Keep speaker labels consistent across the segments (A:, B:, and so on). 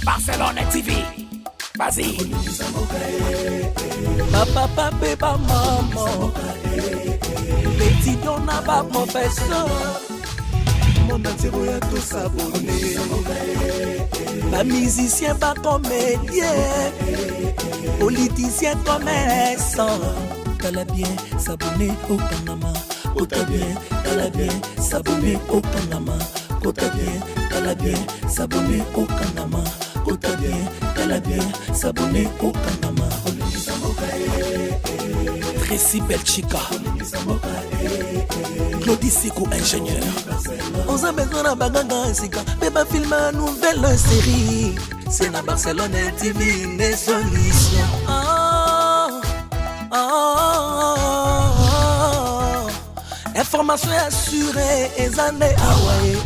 A: Barcelone TV. Vas-y.
B: Papa, papa, maman. Petit don n'a pas professeur.
C: Mon atiro ya tout s'abonner.
B: Pas musicien, pas comédien. Politicien, commerçant. T'as bien s'abonner au Panama. T'as bien, t'as bien s'abonner au Panama. T'as bien, t'as bien s'abonner au Panama. T'as bien, t'as bien s'abonner au Panama. Tracy Belchica, Claudie Sikou ingénieur. On a besoin d'un bagage ainsi mais pas filmer une nouvelle série. C'est dans Barcelone TV les solutions. Information assurée et années Hawaii.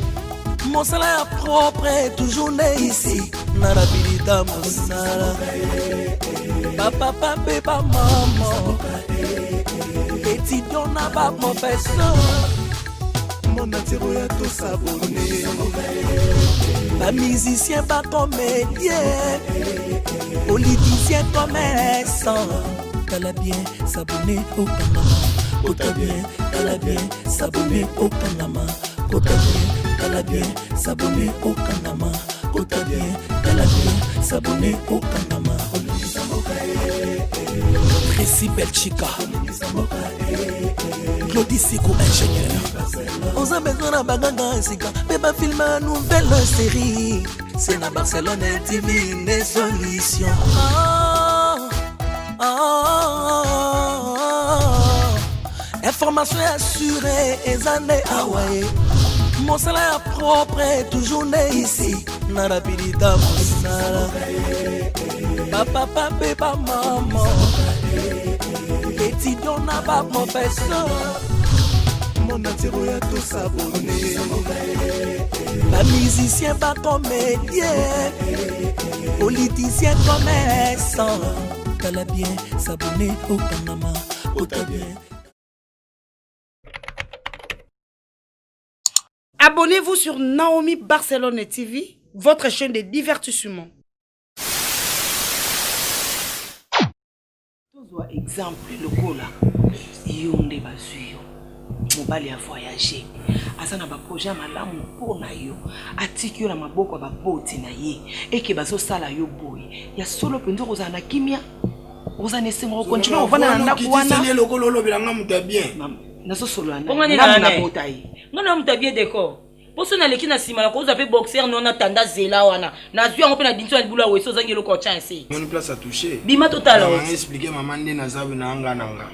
B: Mon salaire propre est toujours né ici. Narabilita mon salaire. Papa, papa, maman. Étudiant n'a pas professeur.
C: Mon atiro ya tout s'abonner.
B: Pas musicien, pas comédien. Politicien, commerçant. T'as bien s'abonner au Panama. T'as bien s'abonner au Panama. T'as bien s'abonner au Panama. T'as bien s'abonner au Panama. Tracy Belchica, Claudie Sikou ingénieur. On a besoin d'un bagage ainsi mais pas filmer une nouvelle série. C'est dans Barcelone TV les solutions. Information assurée et années Hawaii. Mon salaire propre est toujours né ici. Narabilita mon salaire. Papa, papa, maman. Étudiant n'a pas professeur.
C: Mon atiro ya tout s'abonner.
B: Pas musicien, pas comédien. Politicien, commerçant. T'as bien s'abonner au Panama. T'as bien.
D: Abonnez-vous sur Naomi Barcelone TV, votre chaîne de divertissement.
E: Exemple, le cola, yonde bazuyo, mobali a voyagé, asana ba projet malamu pona yo, atiki la maboko ba boti na ye, eke bazo sala yo boy, ya solo pendo rozana kimia, rozane sengo continue ovana na ndaku wana.
F: Kitisi le kolo bilanga muta bien.
E: Nazo solo ana.
G: Na botai. Ngana muta bien décor. Poso na leki na sima na koza pe boxer no na tanda zela wana. Na zwi yango pe na dinso na libula weso zangi lo ko chance.
F: Une place à toucher.
G: Bima total.
F: On va expliquer maman ndé na zabu na anga nanga.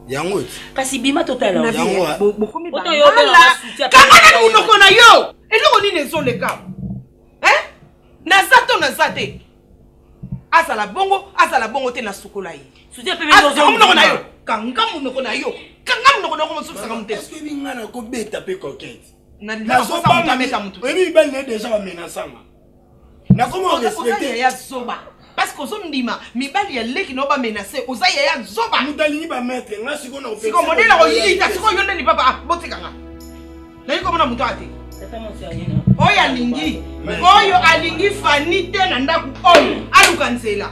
F: Yango.
G: Kasi bima total.
E: Yango. Bokomi ba.
G: Oto yo pe na soutien.
D: Kamana munoko na yo. Eloko nini ezo leka. Nazato nazate. Azala bongo te na sukola yi.
G: Soutien pe bezo
D: munoko na yo. Kanga munoko na yo. Kanga munoko na ko mosusa ngamute.
F: Est-ce que bingana ko beta pe coquette?
D: Na zoba mtameka mtu.
F: Oui, ben né déjà menaçant. Na comment respecter
D: ya zoba. Parce que zo ndima mibali ya leki no ba menacer oza ya zoba.
F: Mutali ba mettre nga siko na
D: siko modela ko yita siko yonde ni papa botikanga. Na yiko mona mtu ati. Oyo alingi. Oyo alingi fanite na ndaku oyo alukanzela.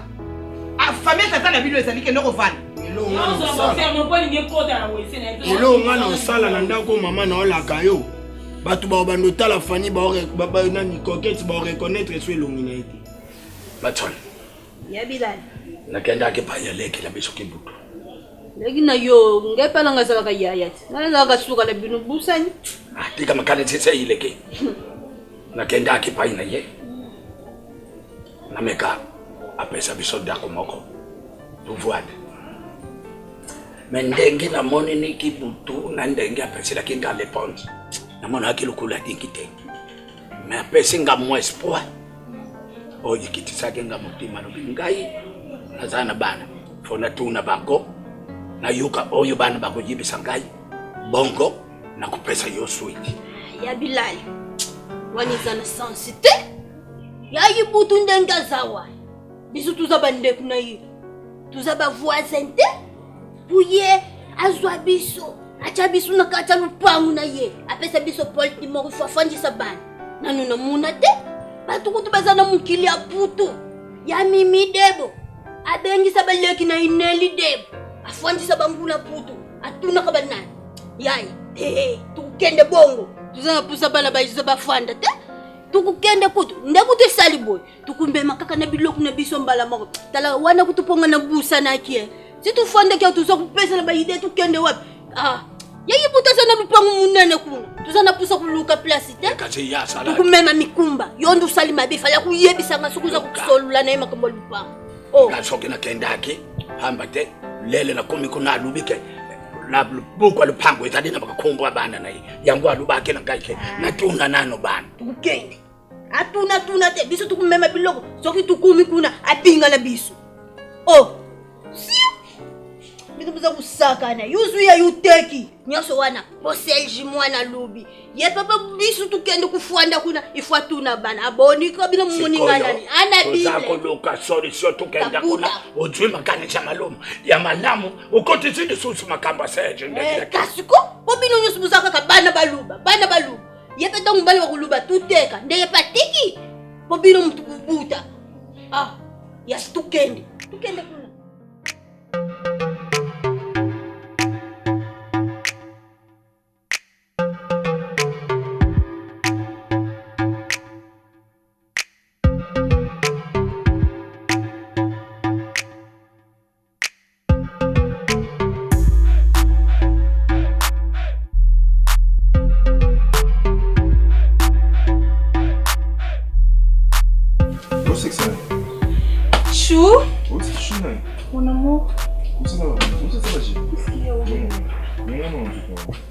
D: Afamia tata na bilo ezalike ndoko vana.
F: Elo ngana osala na ndako mama na olaka yo. Batu ba bando tala fani ba nani coquette ba reconnaître sur l'humanité. Batol.
H: Ya Bilal.
F: Nakenda ke pa yaleke la biso kibuto.
H: Legi na yo ngepala ngazala ka yayat. Nala ka suka la binu busani.
F: Ah, tika makale tsetse ileke. Nakenda ke pa ina ye. Nameka apesa biso dako moko. Tuvuade. Mendenge na moni ni kibutu na ndenge apesa la kinga leponge. Na mona akilo kula dingite. Me apesa nga mo espoir. Oye kitisa kenga mutima no bingai. Nazana bana. Fona tuna bango. Na yuka oyo bana bako jibisa ngai. Bongo na kupesa yo sweet.
H: Ya Bilal. Wani zana sensite. Ya yibutu ndenga zawa. Bisu tuzaba ndeku na yi. Tuzaba voisin te. Puye azwa biso. Acha biso na kacha lupangu na ye. Apesa biso polti mo fafandi sabana. Nanu na muna te. Batu kutu bazana mukili ya putu. Ya mimi debo. Abengi sabaleki na ineli debo. Afwandi sabangula putu. Atuna kabanani. Yai. Tukende bongo. Tuzana pusa bana bayizo bafanda te. Tukukende kutu. Ndekutu sali boy. Tukumbe makaka na biloku na biso mbala mako. Tala wana kutuponga na busa na kie. Si tufanda kia tuza kupesa na bayide tukende wapi. Yayi puta sana lupangu munene kuna. Tuzana pusa kuluka place te. Tukumema mikumba. Yondu sali mabifa ya kuyebisa ngasukuza kusolula na ema kamba lupangu.
F: Ngasoke na kendaki. Hamba te. Lele na kumi kuna lubike. Na buku lupangu itadi na bakakumbwa bana na yangu alubake na gaike. Na tuna nano bana.
H: Tukende. Atuna te. Biso tukumema biloko. Soki tukumi kuna apinga na biso. Siyo. Bitubuza kusakana yuzu ya yuteki nyoso wana boselji mwana lubi ye papa bisu tukende kufuanda kuna ifuatuna bana aboni ko bino muningana ni ana bi
F: zako loka sorry sio tukenda kuna ujui makani cha malumu ya malamu ukoti zidi susu makamba seje
H: kasiko bobino nyoso buzaka ka bana baluba ye peta ngumbali wa kuluba tuteka ndeye patiki bobino mtububuta ya tukende kuna.
G: Chou?
C: Oh, c'est chou, là.
G: Mon amour.
C: Où ça va? Qu'est-ce qu'il y a aujourd'hui?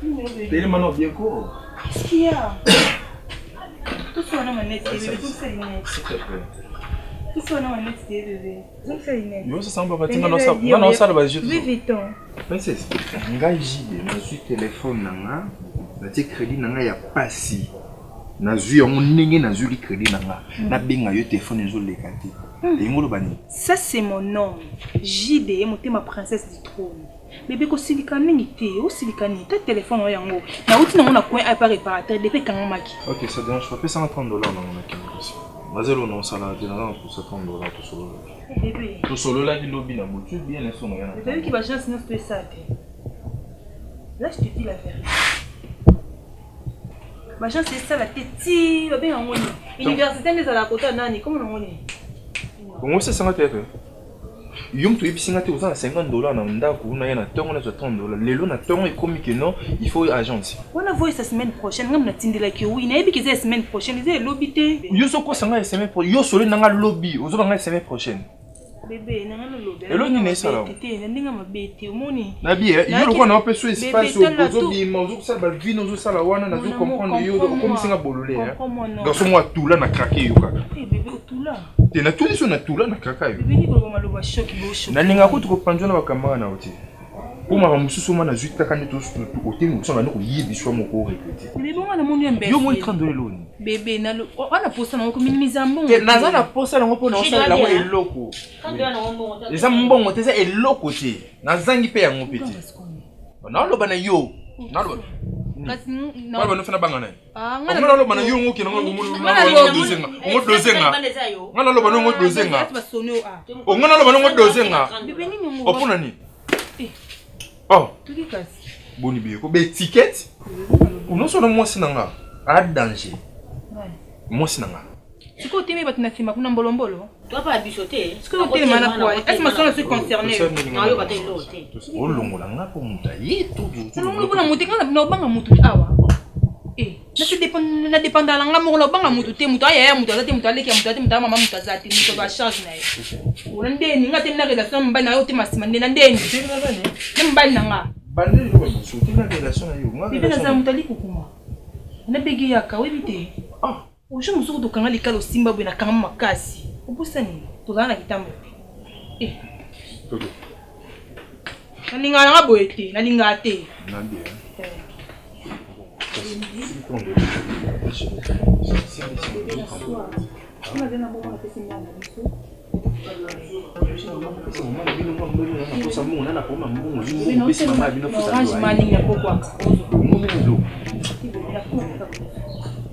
C: Non, t'es maintenant bien court.
G: Qu'est-ce qu'il y a? Tout ça, on a ma nette, bébé. Tout ça, lunettes.
C: S'il te plaît.
G: Tout ça, on a ma nette, bébé. Tout ça, lunettes.
C: Yo, ça semble pas. Non, ça va.
G: Louis Vuitton.
C: Princesse, ngai jibe, nazwi téléphone nanga, natie crédit nanga ya pasi. Nazwi yango ndenge nazwi crédit nanga. Na benga yo téléphone ezoleka te.
G: Ça c'est mon nom. JD et ma princesse du trône. Bébé ko silikane ngité, o silikane ta téléphone o yango. Na uti na coin à pas réparateur depuis quand maki.
C: OK, ça dérange pas, paie $130 dans mon account. Mazelo non sala de na pour $130 tout solo.
G: Bébé.
C: Tout solo là di lobby na mutu bien les son rien.
G: Bébé qui va chance nous fait ça. Là je te dis la vérité. Ma chance c'est ça la tête, va bien en université mais à la côté nani comment on est.
C: Comment ça ça va être? Yum tu epsinga te uzana $50 na ndako na yana tongo na $30. Lelo na tongo ekomi que non, il faut agence.
G: On a voyé cette semaine prochaine, ngam na tindela ki oui, na ebi ki za semaine prochaine, ze lobby te.
C: Yo soko sanga semaine prochaine. Yo solo nanga lobby, ozo nga semaine prochaine.
G: Bébé, na ngalo lobby.
C: Elo ni nesa la.
G: Tete, ndinga mabete, omoni.
C: Na bi yo lo na opeso espace ozo bi mazo sa ba vino ozo sala wana na zo comprendre yo comme singa bololé hein. Garçon moi tout là na craquer yo kaka.
G: Eh bébé otula.
C: Te na tout ça na tout là na kaka yo.
G: Bébé ni ko maloba choc bo choc.
C: Na ninga ko to panjo na bakamara na oti. Pour ma mususu na zuita kandi to oti no so na ko yibi so mo ko répéter.
G: Bébé bon na moni mbé.
C: Yo mo $30 loni.
G: Bébé na lo wana posa na ko minimiser mbongo.
C: Te na za na posa na ko na osala la ko eloko. Eza mbongo te za eloko te. Na zangi pe yango peti. Na lo bana yo. Na lo.
G: Kasi
C: na lo bana fana banga na.
G: Ngana
C: na lo bana yo ngoki na ngo dozenga. Ngo dozenga. Ngana lo bana ngo dozenga. O ngana lo bana ngo dozenga.
G: Bébé ni mo.
C: Opuna ni. Oh.
G: Tuki kasi.
C: Boni bi ko be ticket. Uno so na mo sinanga. A danger. Mo sinanga.
G: Siko teme batina sima kuna mbolombolo.
H: Toi pas bichoter.
G: Siko teme mana quoi. Est-ce que ma soeur est concernée?
H: Non, yo baté loté.
C: O longola nga po mutayi to.
G: Non kuna muti kana na banga mutu awa. Na dépend la nga mo na banga mutu te mutu aya mutu azate mutu aleki mutu azate mutu mama mutu azate mutu ba charge na ye. Ona ndeni nga te na relation mbana yo te masima ndena ndeni. Mbana nga.
C: Bandeli ko mutu te na relation na yo.
G: Bibi na za mutu aliku kuma. Na begi yaka webite. Oje musuku to kanga likalo simba bwe na kanga makasi. Opusani to zana kitambo.
C: Toto.
G: Nalinga nga boete, nalinga te.
C: Nandi.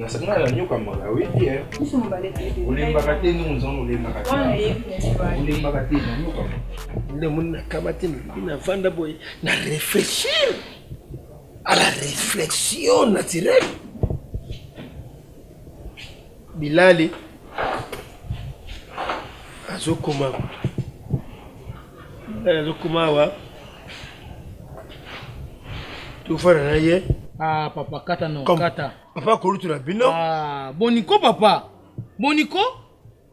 C: nasanga na nyoka mala oui bien ulembaka te nzongo ulembaka te na nyoka
I: nde mona kamati na vanda boy na réfléchir à la réflexion naturelle Bilali azokoma wa tufana na ye
J: papa kata no kata
I: papa kolutu na bino
J: boniko papa boniko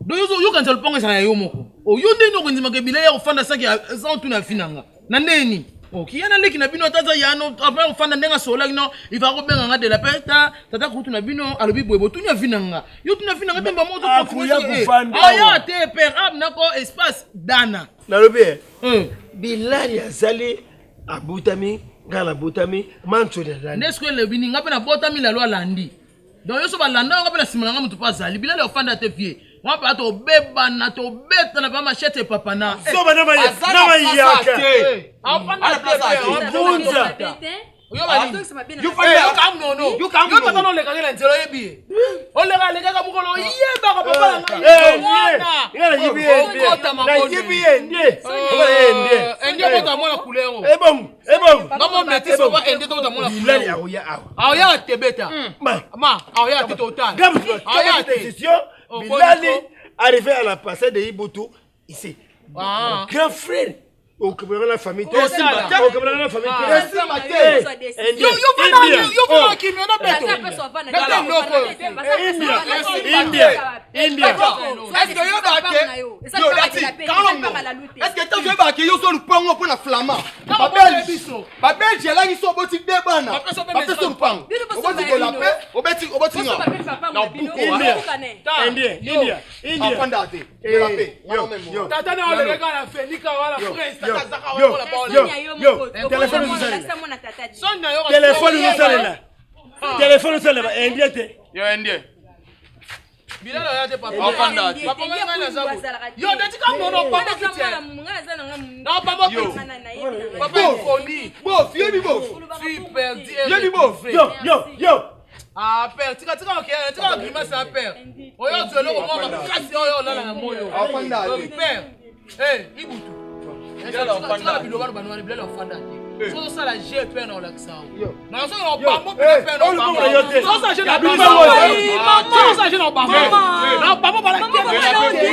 J: doyozo yo kanza lupango sana yo moko yo nde no konzima ke bilaya ofanda saki sans tuna finanga na ndeni okiyana leki na bino tata yano après ofanda ndenga sola no il va rebenga nga de la pesta tata kutu na bino alobi boyebo tunya finanga yo tunya finanga temba moto ya te père nako espace dana
I: nalobi Bilali azali abutami ngala butami mancho de dana
J: nesko le bini ngape na botami la loi landi donc yo so balanda ngape na simanga mutu pa zali Bilali ofanda te pied moi pas to beba na to beta na ba machete papa na
I: so bana ma yaka
J: ofanda te
I: bunza
J: yo bali yo kam no yo pata no le kagela nzelo yebi o le ga le ga mukolo yeba ka papa na
I: ngala yibi
J: ende bota mona kulero
I: ebom
J: ngamo meti so ba ende to mona kulero ya tebeta ma ya te total
I: ya décision Bilali arrivé à la passée de Ibutu ici grand frère au cabinet de la famille au cabinet de la famille India
C: est-ce que yo ba ke yo so lupango pour la flamand babel jela ni so boti de bana babel so lupango oboti de la paix oboti nga na buko India afanda te de la paix
J: yo tata na ole ga la fenika wala frère tata zaka wala
I: téléphone nous là India te
C: yo India
J: Bilali ya te papa afanda te papa ngana na zabu yo ndeti ka mono papa kiti na papa papa folie
C: bo fie bi bo
J: super
C: ye bi bo
I: yo
J: père tika okay tika grimace à père oyo zelo ko mama kasi oyo lala na moyo
C: afanda te
J: père ibutu Bilali afanda bilo bana bana Bilali afanda te so ça la GP na la kisa na so yo bambo pe na bambo so ça je na bambo so ça je na bambo na bambo bala ke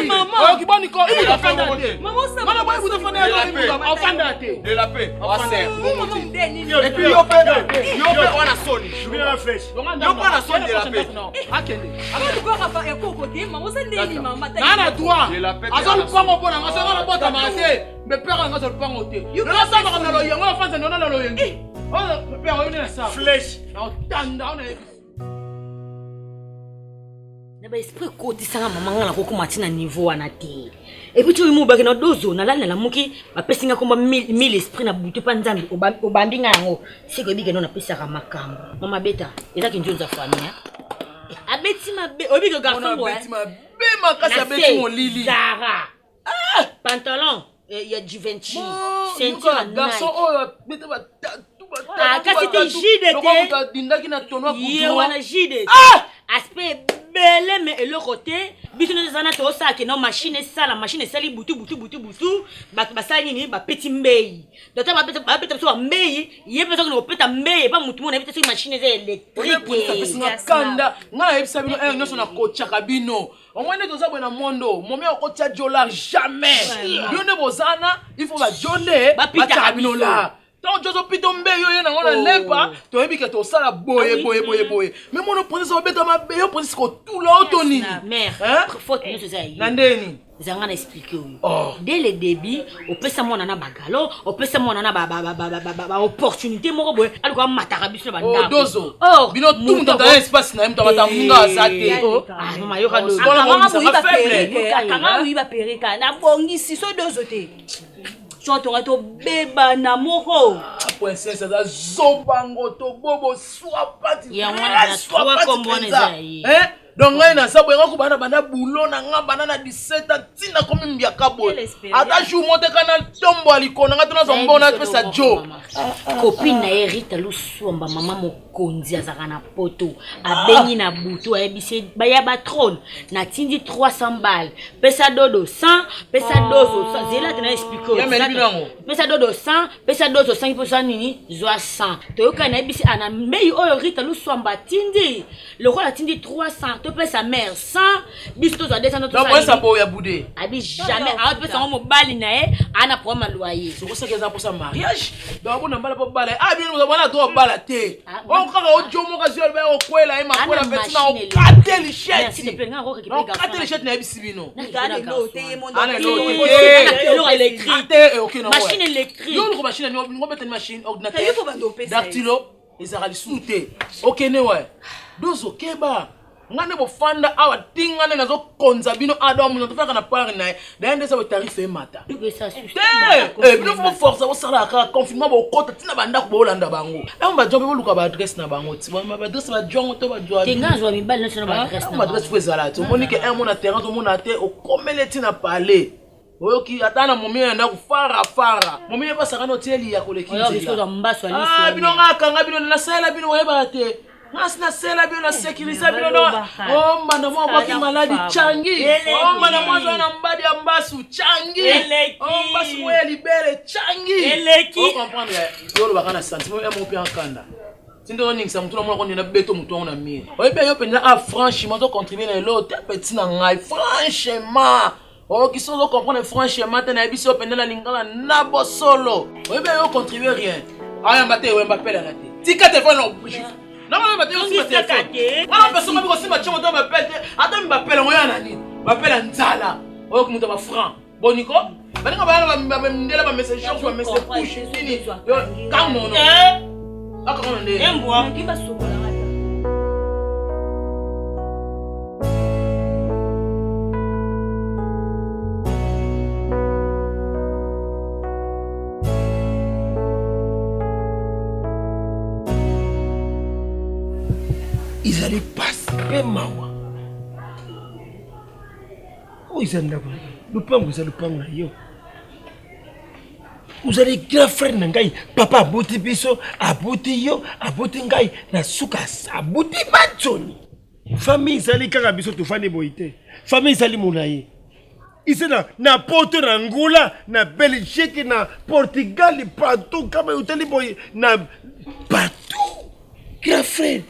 J: maman kiboni ko afanda te maman boy buto fana ya afanda te
C: de la paix afanda
I: et
C: puis yo pe wana soni
I: je viens la flèche
C: yo pa na soni de la paix
J: akende
H: akende ko rafa ekoko te maman se ndeni mama ta
J: na droit azol pango pona ngaso ngala bota mate me père ngaso pango te yo sa na lo yango afanda non na lo yengi oh père on est ça
I: flèche
J: na tanda on est
K: na ba esprit côté sanga mama ngala ko matina niveau wana te et puis tu mu ba na dozo na la muki ba pesinga komba 1000 esprit na butu pa nzambi obambi nga yango siko bige no na pesa ka makambo mama beta eza ki njonza famille abeti mabe obige garçon boy
J: abeti mabe makasi abeti mon lili
K: Zara pantalon ya Givenchy ceinture
J: garçon oh beta ba
K: kasi te jide te
J: dindaki na tono ku
K: ye wana jide aspect belle mais et le côté biso zana to saki na machine sali butu ba sali ni ba petit mbei donc ba peta so mbei ye pesa ko peta mbei ba mutu mona peta machine za électrique
J: kanda ngala yebisa bino nyoso na kocha kabino omwene toza bwana mondo momi okotia dollar jamais yo ne bozana il faut ba jole ba pita kabino la donc jozo pito mbeyo ye na ngona lempa to yebi ke to sala boye mais mon opposé so beta ma beyo opposé ko tout l'auto ni
K: mère faute nous ça yi
J: nandeni
K: zanga na expliquer dès le début au pesa mona na bagalo au pesa mona na ba opportunité moko boye aliko mataka biso ba ndako
J: dozo bino tout monde dans espace na mto matamnga zate
K: mama yo ka dozo
H: kanga wi ba pereka na bongisi so dozo te Chantera to beba na moko.
J: Princesse da zobango to bobo soit parti.
K: Ya mwana soit comme on est.
J: donc ngai na sabo nga ko bana boulot na nga bana na 17 ans tina comme mbiaka boy ata jour monte kana tombo alikona nga tona zombona pesa jo
K: copine na Rita Lusomba mama mokonzi azaka na poto abengi na butu ayebise baya ba trône na tindi 300 balles pesa dodo 100 pesa dozo 100 zela tena expliquer pesa dodo 100 pesa dozo 5% nini zwa 100 toyoka na yebise ana mei oyo Rita Lusomba tindi le roi la tindi 300 to pesa mère 100 bisto za 200 to
J: ça ça bo ya boudé
K: abi jamais a pesa mo bali na e ana problème loyer
J: c'est pour ça que ça pour ça mariage donc on mbala po bala ah bien nous bana to bala te on kaka o jomo ka ziol ba o kwela e makwela betina o kateli sheti
K: s'il te plaît nga ko récupérer
J: garçon kateli sheti na ebisibino
K: ana machine électrique
J: yo machine ni ko beta machine ordinateur dactylo ezara lisute okene ouais dozo keba ngane bo fanda awa tingane nazo konza bino adam no tofaka na pari na daende sa tarif e mata bino fo force o sala ka confinement bo kota tina banda ko bolanda bango ba jobe bo luka ba adresse na bango ti ba adresse ba jongo to ba joa
K: tinga zo mi bal na ba adresse na
J: ba adresse fo ezala to monique un mona terrain to mona te o komele tina parler oyoki atana momie na ku fara momie pa sakano tieli ya koleki bino ngaka bino na sala bino weba te Masna sela bino na sécuriser bino no oh mana mwa kwa kimaladi changi oh mana mwa na mbadi ya mbasu changi oh mbasu mwa libere changi oh comprendre yo lo bakana sentiment e mo pe enkanda tindo ning sa mutuna mwa ko na beto mutu na mie oyebe yo penza ah franchement to contribuer na l'autre petit na ngai franchement oh qui sont comprendre franchement tena biso pendela lingala na bosolo oyebe yo contribuer rien aya mbate we mbapela na te tika téléphone obligé non mais ba tio si téléphone on personne ko si ba chimo to ba pete ata mbapela ngoya na nini bapela nzala oyo kumuta ba franc boniko baninga ba ndela ba message ba message push nini yo kamo no akona ndele embwa kiba sokola
I: ils allaient passer mawa oh ils allaient le pan vous allez pan yo vous allez grand frère ngai papa aboti biso aboti yo aboti ngai na suka aboti batoni famille zali kaka biso to fane boité famille zali monaye isena na Porto na Angola na Belgique na Portugal partout kama utali boy na partout grand frère.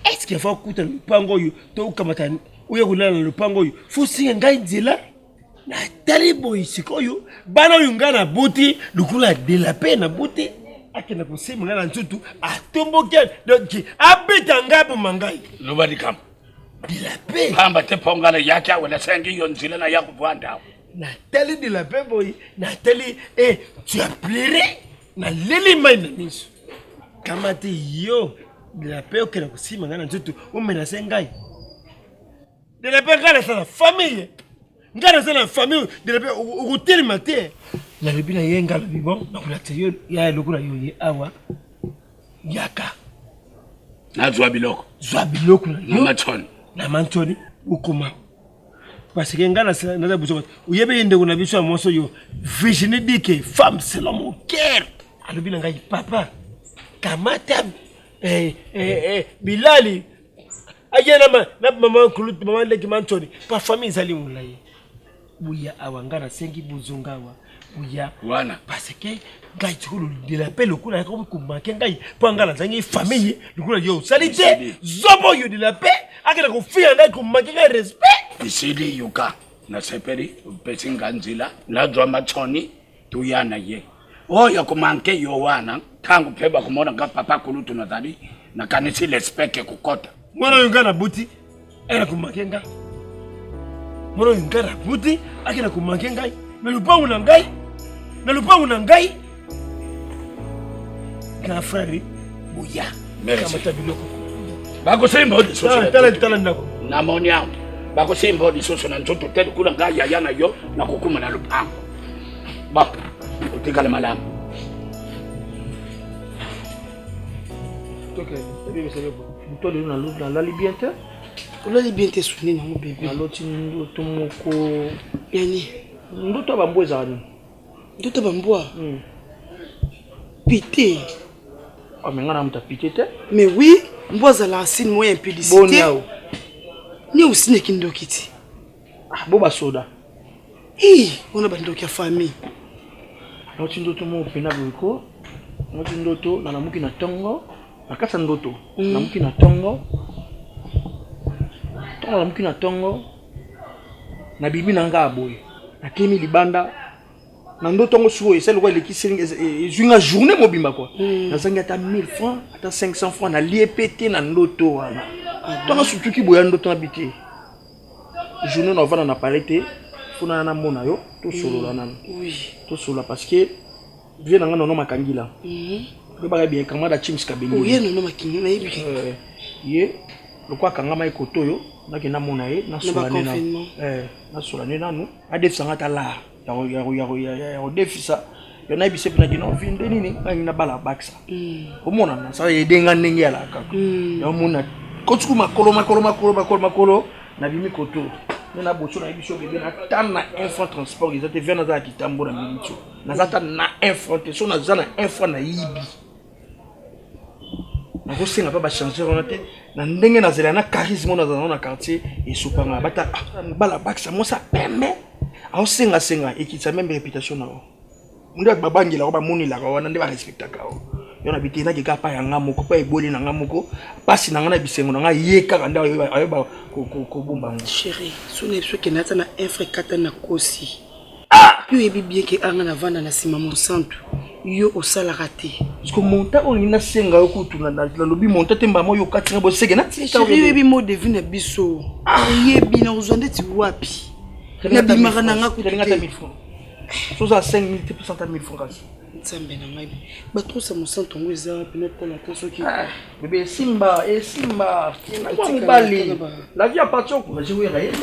I: Est-ce qu'il faut écouter le pango yo to kamata uye kulala le pango yo faut singa ngai nzela na talibo isikoyo bana yungana buti lukula de la peine na buti akena kusema ngana ntutu atomboke donc abita ngapo mangai
F: lobadi kam
I: de la paix
F: pamba te pongana yake wala sengi yo nzela na yako bwanda
I: na tali de la paix boy na tali tu as pleuré na leli mai na miso kamati yo de la paix okena kusima ngana ntutu umenase ngai de la paix ngana sana famille ngana sana famille de la paix ukuteli mate la lebina yenga la bibon na kulate yo ya lokula yo ye awa yaka
F: na zwa biloko
I: na yo na mantoni ukuma parce que ngana sana na buso uyebe yende kuna biso amoso yo Virginie dit que femme c'est mon cœur alobina ngai papa kamata Bilali ayena na mama kulut mama leki mantoni pa famille zali mulaye buya awangana sengi buzungawa buya
F: wana
I: parce que ngai tukulu de la paix lokula ko kumanke ngai po ngala zangi famille lokula yo salite zobo yo de la paix akela ko fia ngai kumanke ngai respect
F: isili yuka na seperi pesinga nzila la zwa machoni tuyana ye oya kumanke yo wana tangu peba kumona nga papa kulutu na dali na kanisi respect kukota
I: mwana yungana buti era kumakenga mwana yungana buti akina kumakenga na lupangu na ngai ka frère buya
F: merci
I: biloko
F: bako simba odi soso
I: tala ndako
F: na monya bako simba odi soso na nzoto tele kula ngai ya yana yo na kukuma na lupangu ba utikale malamu
I: okay,
J: Toi, on a la liberté.
E: On a la liberté soutenue, mon bébé.
J: Alors, tu nous tomoko.
E: Yani.
J: Nous t'as bambois ça.
E: Nous t'as bambois. Pité.
J: Ah, mais on a pité.
E: Mais oui, moi, ça la signe moi impudicité.
J: Bon, niao.
E: Ni aussi ne kindokiti.
J: Ah, boba soda.
E: On a bandoki famille.
J: On a ndoto mo pena biko. On a ndoto na namuki na tongo. Nakasa ndoto. Namuki na tongo. Tongo namuki na tongo. Na bibi nanga aboye. Na kemi libanda. Na ndoto ngo suo esel kwa lekisi zwinga journée mobimba quoi. Na zanga ata 1000 francs, ata 500 francs na liepete na ndoto wana. Tongo sutuki boya ndoto na biti. Journée na vana na palete. Funa na mona yo to solo la nan.
E: Oui.
J: To solo parce que vie na ngana no makangila. Ko ba bien kamada chims kabeli.
E: Oui, no makingila na yebi.
J: Ye lokwa kanga mai koto yo na ke na mona ye na sola ne na. Na sola ne nanu. Ade sangata la. Ya defisa. Yo na bise pena kino vinde nini na bala baksa. Ko mona na sa ye denga ndenge ya la kaka. Ya mona ko tsuku makolo na bimi koto. Na boso na biso bébé na tana infant transport ils étaient venus à Kitambo na milicho na zata na infant so na zana infant na yibi na ko senga ba changer on était na ndenge na zela na charisme na quartier et soupanga bata bala baksa mo sa pembe au senga et qui sa même réputation na ndio babangila ba moni la wana ndio ba respecta kao yona bitina ke ka pa yanga moko pa eboli na ngamoko pasi na ngana bisengo na yeka kanda ayoba ko bomba
E: chérie sone so ke nata na infréquente na kosi yo ebi bien ke anga na vanda na sima mon santo yo osala raté
J: parce que monta on ina senga yo kutuna na lobi monta temba mo yo katinga bo sege na
E: chérie yo ebi mo devine biso yebi na uzonde ti wapi na bimara na nga
J: kutinga 1000 francs so za 5000 1000 francs
E: Nzambe na ngai batro sa mosanto ngo eza peut-être la tension qui
J: bébé simba na bali la vie appartient au jouer réel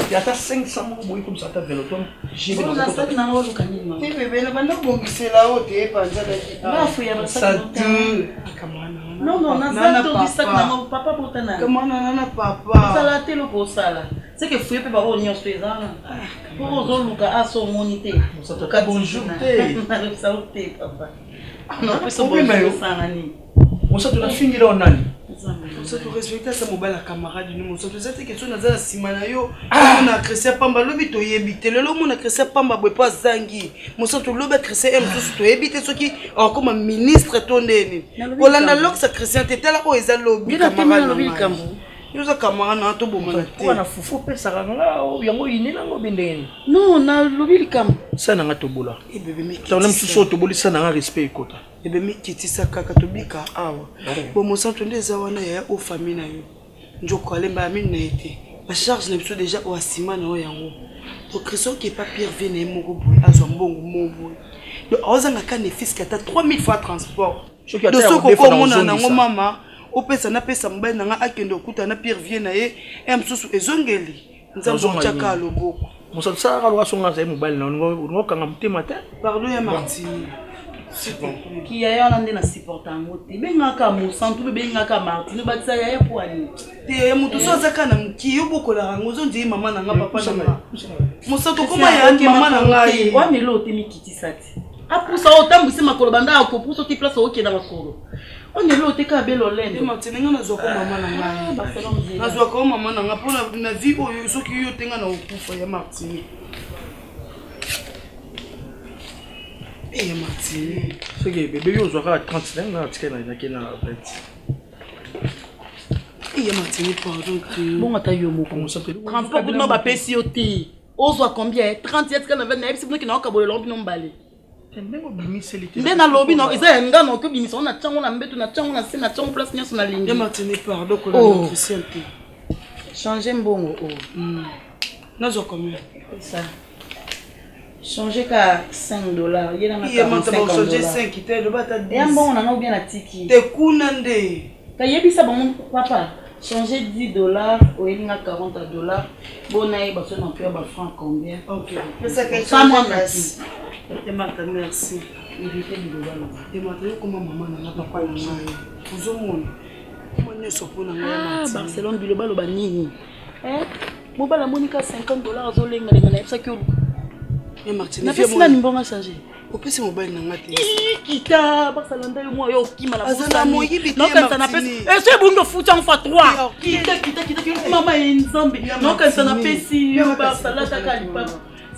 J: il y a 500 mots comme ça ta véloton j'ai
E: vu na ça na ngo kanima ti bébé na banda bongisela ote panza da ba fuya ba sa non na ça to bisa na ngo papa potana comment na papa sala telo ko sala c'est que fuye pe ba o nyo swezana pour zo luka aso monité
J: ça te bonjour
E: papa. Non, mais ça
J: on s'est tout fini là on a.
E: On s'est tout respecté ça mobile camarade nous on s'est tout cette question na za simana yo on a créé pamba lobi to yebite le on a créé pamba boy pas zangi on s'est tout lobi créé m tout to yebite ce qui comme ministre tondeni Olanda lok sa Christian tete la o eza lobi camarade yo za camarade na to bomana te
J: on a fufu pe saranga yango inela ngo bendeni
E: non na lobi likam
J: ça na ngato bola
E: e bébé mais
J: ça on aime tout to boli ça na respect kota
E: e bébé mais kitisa kaka to bika awa bon mon santo ndeza wana ya o famille na yo njoko alemba mine na été ba charge na biso déjà o asima na o yango to Christian qui pas pire vene moko boy azo mbongo mobo do ozanga ka ne fils kata 3000 fois transport do soko ko mona na ngo mama opesa na pesa mobile nanga akende okuta na pire vie na ye emsusu ezongeli nzambo chaka loboko
J: musa sara lo asonga za mobile na ngo kanga mutema te
E: pardon ya Martine
L: qui y a un supportant moté bengaka mosantu bengaka Martine batisa ya poani
E: te mutu so zakana mki yo bokola ngozo ndi mama na nga papa na mosantu koma ya mama na nga yi
L: wa melo te mikiti apusa otambwise makolo banda akopusa oti place okenda makolo on est là te ka belo lendo
E: Martine nga nazwa ko mama na nga nazwa ko mama na nga pona na vie oyo soki yo tenga na okufa ya Martine et Martine
J: c'est que bébé yo zwa 35 na tikena na kena bête
E: et Martine pardon tu
L: bon ata yo moko
J: on s'appelle
L: transport no ba pesi oti ozwa combien 30 years kana na ebisi bino kina okabole lombi no mbale
E: nde na lobi na eza nga na ko bimisa na tsango na mbeto na tsango na se na tsango place nyaso na lingi ya Martine pardon ko la Christian te
L: changer mbongo
E: nazo combien
L: ça changer ka $5 yena na
E: changer 5 te do bata 10
L: ya mbongo na bien na tiki
E: te kuna nde
L: ka yebisa bango papa changer $10 au elinga $40 bona e baso na pia ba franc combien
E: OK c'est que ça moi merci Martha merci
L: il était $10
E: et Martha comment maman na papa na ngai uzomona
L: Ah, Barcelone biloba loba nini? Mobala monika $50 azolenga lenga na yebisa kyolu.
E: Martin,
L: na pesi na nimbonga charger.
E: Opesi mobile na ngati.
L: Kita Barcelone yo mo yo kima la bosa.
E: Azana moyi biti.
L: Non quand ça na pesi. Est-ce bundo foot en fois 3. Kita mama enzambe. Non quand ça na pesi yo Barcelone ta kalipa.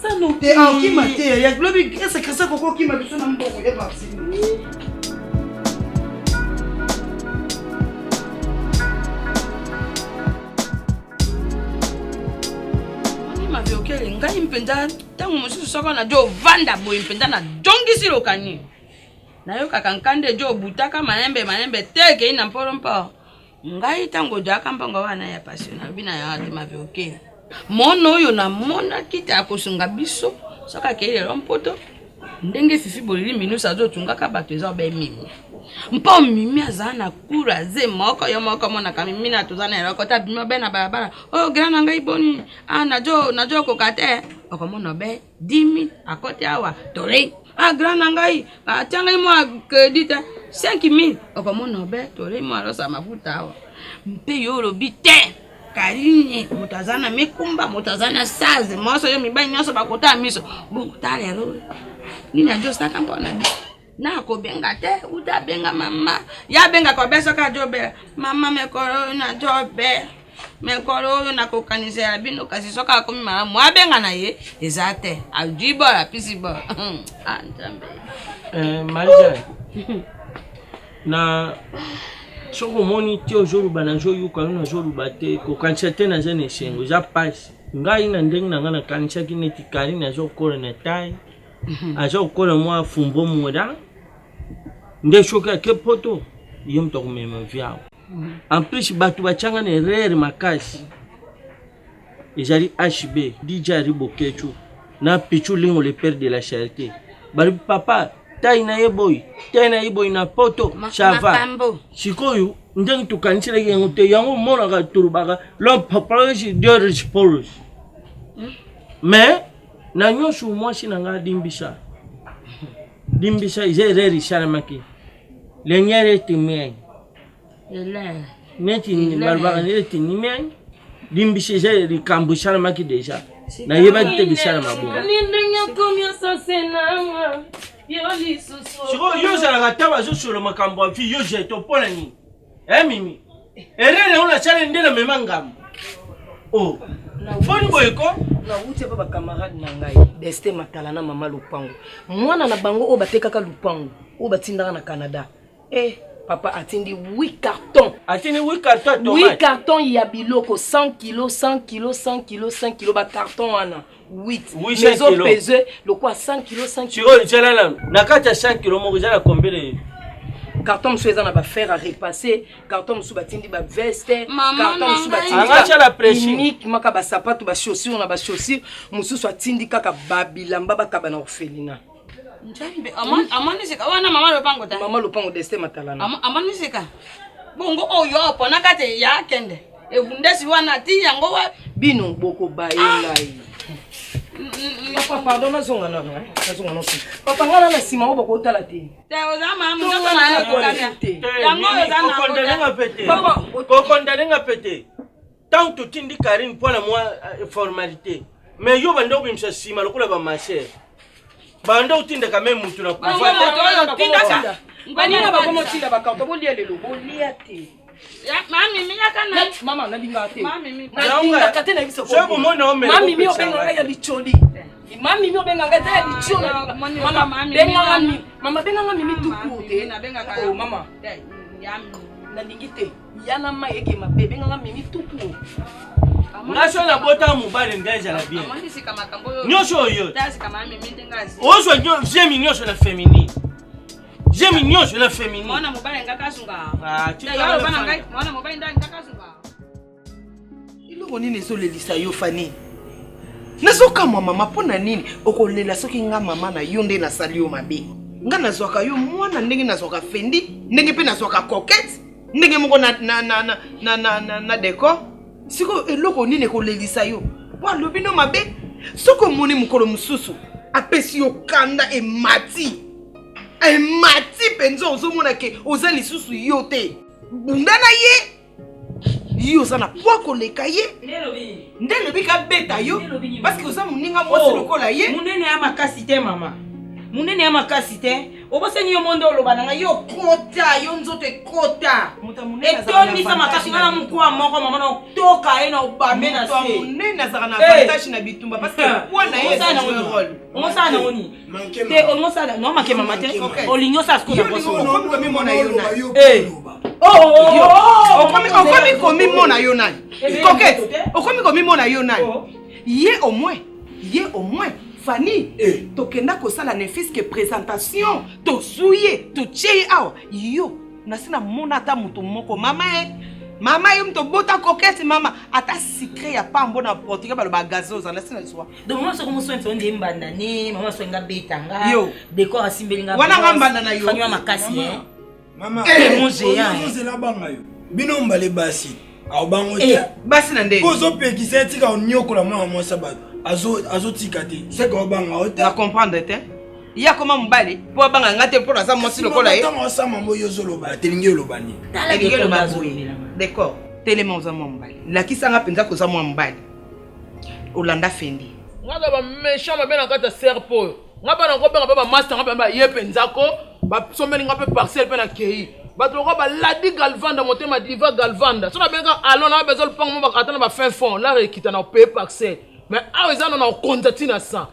L: Ça no
E: te kima te ya globi ese kresa koko kima biso na mbongo ya Martin. Ngai mpenda tangu mosusu soko na jo vanda boy mpenda na jongisi lokani na yo kakankande jo butaka manembe teke ina mpolompo ngai tango jaka mpango wana ya passion bina ya de mavioke mono yo na mona kita akosunga biso soka kele lompoto ndenge fifi bolili minusa zo tungaka bato eza be mimi mpo mimi azana kura ze moko yo moko mona kamimi na tuzana elokota bima be na barabara oh grana ngai boni najo kokate okomona be 10,000 akote awa tore grana ngai atanga mo credit 5,000 okomona be tore mo alosa mafuta awa mpe yo lobite Karine mutazana mekumba mutazana saze moso yo mibai nyoso bakota miso bongo talero nini ajo staka mpona na ko benga te uta benga mama ya benga ko beso ka jobe mama mekoro na jobe mekoro na ko kanisa bino kasi soka ko mi mama mo abenga na ye ezate ajibo la pisibo antambe
I: Marija na soko moni ti ojuru bana jo yuka na joru bate ko kanisa te na jene shengo ja pass ngai na ndenge na ngana kanisa kineti kari na jo kore na tai aja ukora mwa fumbo mweda nde shoka ke poto yom to kumema vyao en plus batu bachanga ne rere makasi ejari HB DJ Ribokechu na Pichu Lingo le père de la charité bari papa taina yeboy na poto chava sikoyu ndenge tukanchira yengo te yango mona ga turbaga lo papa ji diorich polos mais na nyoshu mwashi na nga dimbisha izereri sharamaki lenyere timei neti ni barbaga neti nimei dimbisha izereri kambu sharamaki deja na yeba te bishara mabunga siko yoza na gataba zo sur makambo afi yoje to pona ni mimi erere ona chale ndela memangam oh foni boyko
L: na wuti ba camarade na ngai Destin Matala na mama Lupango mwana na bango o batekaka Lupango o batindaka na Canada papa atindi 8 cartons tomate 8 cartons ya biloko 100 kg ba carton wana 8 maison pesé le quoi 100 kg
I: tu chala na kata 100 kg mo jala combien
L: carton msueza na ba fer à repasser carton msu batindi ba veste carton msu batindi
I: anga la pressing
L: unique maka ba sapato ba chaussures na ba chaussures msu so atindi kaka babilamba bakaba na orphelinat
E: njambe amani sika wana mama Lupango Destin Matala amani sika bongo oyo pona kate ya kende evundesi wana ti yango wa
L: bino boko baengai papa pardon nazonga na papa ngala na sima oboko otala te
E: te ozama mundo na kokanya yango
I: ozana kokondalenga pete tant tutindi Karine pona moi formalité mais yo bando bimsa sima lokola ba marché bando utinda kama mtu na
E: kufuata
L: tinda ngani ba komo tinda ba kanto bolia lelo bolia te
E: ya mami minya kana
L: mama na linga te
E: mami mi
L: na katena biso ko
I: sebo mona ome
L: mami mi obenga ya licholi mami mi obenga ngata ya licholi mama benga mimi tuku te
E: na benga
L: oh mama na lingite yana ma yeke mabebe nga mimi tuku
I: ngaso na bota mubale ndeja la bien
E: amani sika makambo
I: nyosho yo
E: tasi kama mimi ndengazi
I: ozo j'aime nyosho la féminine j'aime nyosho la féminine
E: mwana mubale ngakasunga
I: tika
E: bana ngai mwana mubale ndani ngakasunga
D: iloko nini ezolelisa yo Fani nazokamwa mama pona nini okolela soki nga mama na yo nde nasali yo mabe nga nazwaka yo mwana ndenge nazwaka fendi ndenge pe nazwaka coquette ndenge moko na décor siko eloko nini kolelisa yo po alobi no mabe soko moni mukolo mususu apesi yo kanda emati penzo ozomona ke oza lisusu yo te bunda na ye yo oza na poa koleka ye nde lobi kabeta yo parce que oza moninga mwasi lokola ye
E: monene ya makasi te mama monene ya makasi te obosani yo monde oloba nanga yo kota yo nzoto ekota etondisa makasi nga na mokwa moko mama na otoka ye na obambe na se
D: monene azalaka na avantage na bitumba parce que poa na ye
E: ongosala nango nini te ongosala no make mama te olingi osala sikoyo na poso
D: okomi komimona yo nani okomi komimona yo nani kokete okomi komimona yo nani ye au moins Fanny, tokenda kosala ne fiske présentation, to souye, to tcheye awa. Yo, nasina mona ta muto moko mama yo mto bota kokete mama ata secret ya pambo na portugais balo ba gazoza nasina swa.
E: Donc moi soko moso nto ndi mbanda ni mama so nga betanga. Yo, décor asimbeli nga.
D: Wana ngambanda na yo.
E: Fanny wa makasi
I: Mama,
E: mon géant.
I: Vous la banga yo. Bino mbale basi. Au bango te.
D: Basi na ndenge.
I: Kozo pekisa tika onyokola mwa mwa sabato. Azo tikate c'est ko banga ote
D: na comprendre te ya koma mbali po banga ngate po za mosi lokola ye
I: tango sa mambo yozo ba telingi lobani
D: telingi loba d'accord telema za mbali lakisa nga penza ko za mbali Olanda Fendi
J: ngaba ba méchant ba bena kata serpo ngaba na ko benga ba master ngaba ba ye penzako ba sombeli ngape parcelle pe na kei bato ko ba ladi galvanda motema diva galvanda so na benga alona ba bezol pang mo ba katana ba fin fond la rekita na payer parcelle. Mais ah ils en ont contacté na ça.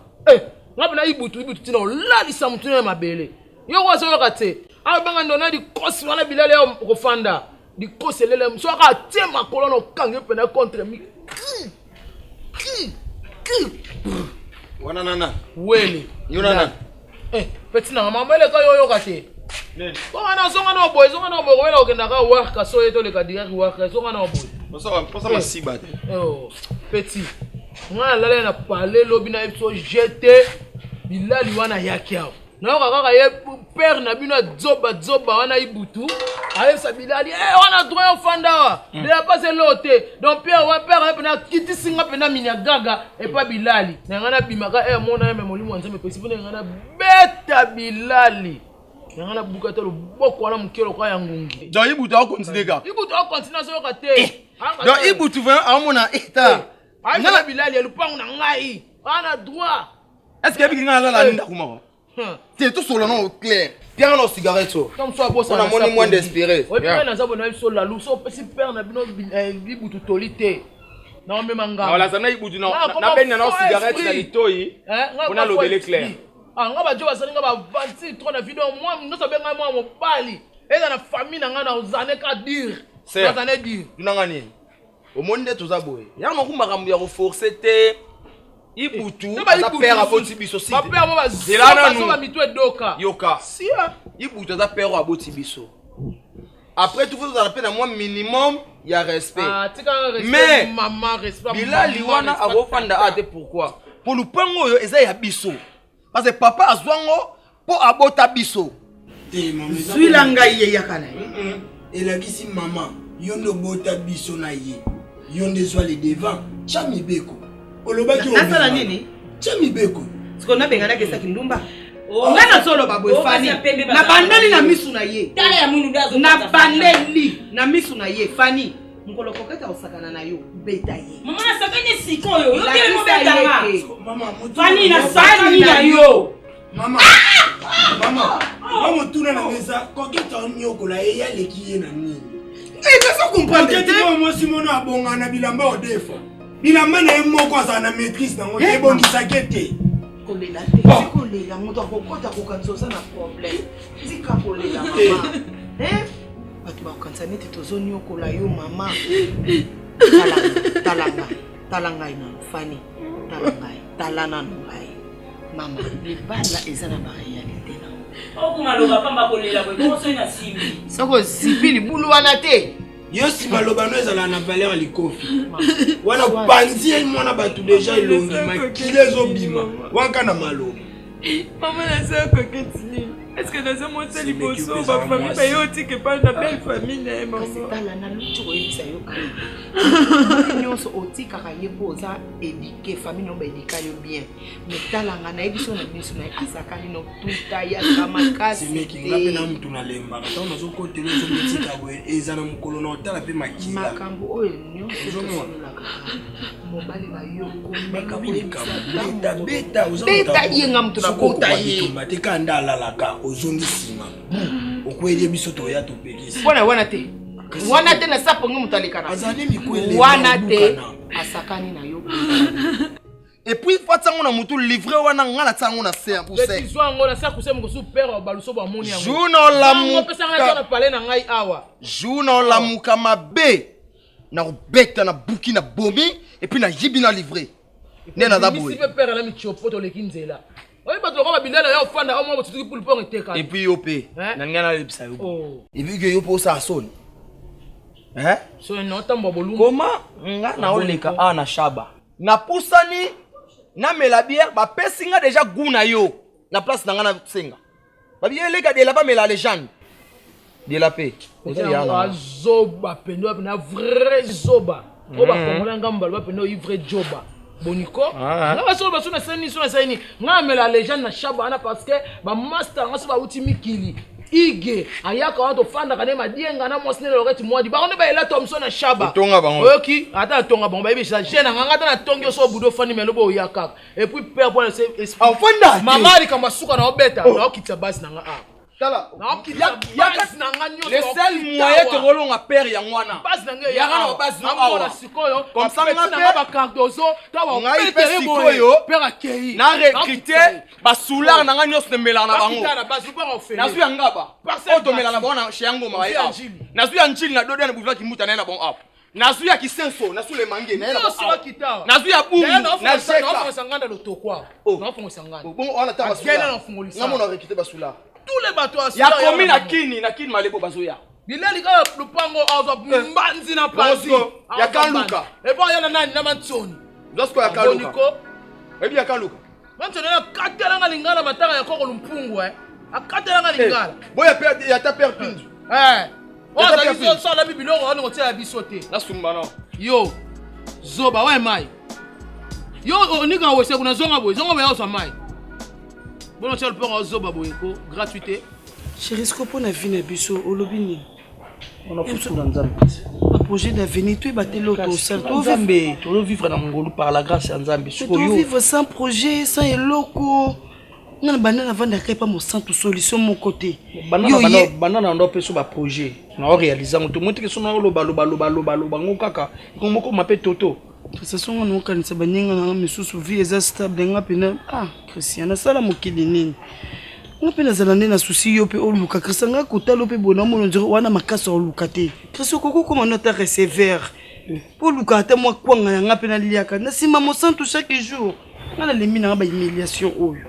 J: Ngaba na ibutu tina la lisa mutu na mabele. Yo wazo yo kate. Ah banga ndona di kosi wana bilale yo kofanda. Di kosi lele mso ka tema kolono kange pena contre mi.
C: Wana nana.
J: Wele.
C: Yo nana.
J: Petit na mama ele ka yo kate. Zonga na boy wela okenda ka work ka so yeto le ka direct work zonga na boy.
C: Posa masiba te.
J: Oh, petit. Nga lala na parler lobi na so jeter bilali wana yaki awo na kaka ye père na bino zoba wana ibutu aye sa bilali wana droit ofanda wa bila passer loté donc père na kiti singa pena minya gaga et pas bilali na ngana bimaka mona me molimo nzambe pesi pona ngana beta bilali na ngana bukata lo boko wana mukelo kwa yangungi
C: donc ibutu a continuer ka
J: ibutu a continuer so ka te
C: donc ibutu vraiment amona eta
J: ngana bilali lupangu na ngai ana droit
C: est-ce que bikinga la ninda kuma c'est tout solo non clair bien no cigarette
J: comme ça bossa
C: on a moins moins d'espérer
J: oui père na zabo na so la luso pesi père na bino bibutu tolite na me manga
C: wala sana ibutu na ben na cigarette na litoi on a l'obélé clair
J: ngaba jo basali ngaba 26 trop na vidéo moi ndo so benga moi mobali eza na famille na ngana uzane ka dire uzane dire
C: dunanga nini au monde tout ça boy ya ngoma kambu ya reforcer te ibutu za père aboti biso si
J: ba père mo ba ba mitwe doka
C: yoka si ibutu za père aboti biso après tout vous avez un minimum ya respect mais
J: maman respect
C: bilali wana abofanda ate pourquoi pour le pango yo eza ya biso parce que papa azwango po abota biso
D: zwila ngai ye yakana
I: elakisi maman yo ndo bota biso na ye yo nde zwa le devant chami beko olobaki
D: nasala nini
I: chami beko
D: siko na benga na kesa kindumba ngana solo baboy Fanny na bandeli na misu na ye
E: tala ya mwinu dazo
D: na bandeli na misu na ye Fanny ngolo koketa osakana na yo beta ye
E: mama na sakanye sikoyo yo kile mo beta
I: mama
E: Fanny na sakanye na yo
I: mama mama tuna na mesa koketa onyokola ye ya leki ye na nini
D: ça comprendre
I: te moi Simon abonga na bilamba odefa bilamba na moko za na maîtrise na ngote bongisa kete
D: kolela te kolela moto akokota kokanzoza na problème tika kolela mama batu bakanza neti tozonyokola yo mama talanga ina Fanny talana ngai mama libala eza na ba réalité na
E: okumaloba pamba kolela ko toso ina simbi
D: soko zipili bulu wana te
I: yo si maloba no ezala na valeur likofi wana panzi mwana batu déjà ilongi makile zo bima wanka na maloba
D: mama na soko ketini
L: Est-ce que dans un monde c'est liboso ma famille ba yo ti que pas na belle famille na maman.
E: C'est pas la na lutu ko yebisa yo ka. Nyonso oti kaka yebo za éduquer famille no ba éduquer yo bien. Mais talanga na yebiso na biso na asakani no tuta ya kama kasi.
I: C'est meki ngape na mtu na lemba. Quand on zo côté le zo metika boye ezana mukolo na otala pe makila.
E: Makambo oyo nyonso zo mona. Mobali ba yo ko
I: beta
E: beta yenga mtu na kota ye.
I: Mateka ndalalaka ozongi sima. Okweli biso to ya to pekisi.
E: Wana te. Wana te na sapo ngi mutalikana.
I: Azali mikwele.
E: Wana te asakani na yo.
C: Et puis fatsango na mutu livrer wana ngala tsango na 100%.
J: Décision ngona sa kusema ko super baluso ba moni yango.
C: Juno la mu.
J: Pesa ngata na pale na ngai awa.
C: Juno la mukama be. Na beta na buki na bomi et puis na yibina livrer. Nena da boy.
J: Si pe père la mi chopoto le kinzela. Oye bato ko bindela ya ofanda au mo tutuki pour le pont eteka.
C: Et puis yope.
J: Na
C: ngana le pisa yo. Et puis que yopo sa son. Hein?
J: So no tambo bolumbu.
C: Comment nga na oleka ana shaba. Na pusani na mela bière ba pesinga déjà guna yo. Na place na ngana senga. Ba bière lega de la ba mela légende. De la paix.
J: Zoba pendo na vrai zoba. Oba kongola ngamba ba pendo i vrai joba. Boniko na baso na seni ngamela legend na shaba ana parce que ba master ngaso ba uti mikili ige ayaka wato fanda kana madienga na mosne loreti mwadi ba on ba ela Thomson na shaba
C: tonga bango
J: oki ata tonga bango ba ibisa jena nganga ta na tongi so budo fani melobo oyaka et puis père pour c'est
C: fanda
J: mama ali kama suka na obeta na okitsa basi na nga
C: tala
J: na okitsa basi na nga nyo
C: le seul moyen to rolonga père ya ngwana
J: basi na nga
C: ya kana basi no awa
J: sikoyo
C: comme ça
J: nga ba cardozo to ba
C: ngai pe sikoyo
J: père akei
C: na recruter ba soulard na nga nyos ne mela na bango na su ya ngaba o to mela na bango na shango ma ya na su ya nchili na dodo na buvla kimuta na bon app na su ya kisenso na su le mange na na su ya bumu na sheka
J: na fongosanganda lotokwa na fongosanganda
C: bon ona ta ba soulard na mona recruter ba soulard
J: tous les bateaux
C: ya komi na kini malebo bazoya
J: bileli ka lupango azo mbanzi na panzi
C: ya kanluka
J: e bon yana nani na mantsoni
C: losko ya kanluka ebi ya kanluka
J: mantsoni na katela nga lingala mataka ya koko lumpungu akatela nga lingala
C: boya père ya ta père pindu
J: oza biso so la bibiloko wana ngotia ya biso te
C: na sumbana
J: yo zoba wa mai yo onika wese kuna zonga boy ya so mai bon tia le père zoba boyeko gratuité
L: Chérie, ce qu'on a vu na biso olobini.
I: On a foutu dans Nzambe.
L: Un projet d'avenir, tu es battu l'auto seul.
I: Tu veux vivre dans Mongolo par la grâce de Nzambe.
L: Tu veux vivre sans projet, sans eloko. On a banane avant d'accueillir pas mon centre solution mon côté.
I: Banane on a fait un projet. On a réalisé on te montre que son loba ngokaka. Comme ko m'appelle Toto.
L: De toute façon on a kanisa baninga na misusu vie est stable nga pena. Ah, Christiana sala mokili nini. On peut les aller na souci yo pe oluka Chrisanga kotalo pe bona mono ndiro wana makasa oluka te. Christo koko comme on ta recevoir. Pour luka ta moi kwanga nga pe na liaka. Na sima mo santo chaque jour. Na la lemina nga ba humiliation oyo.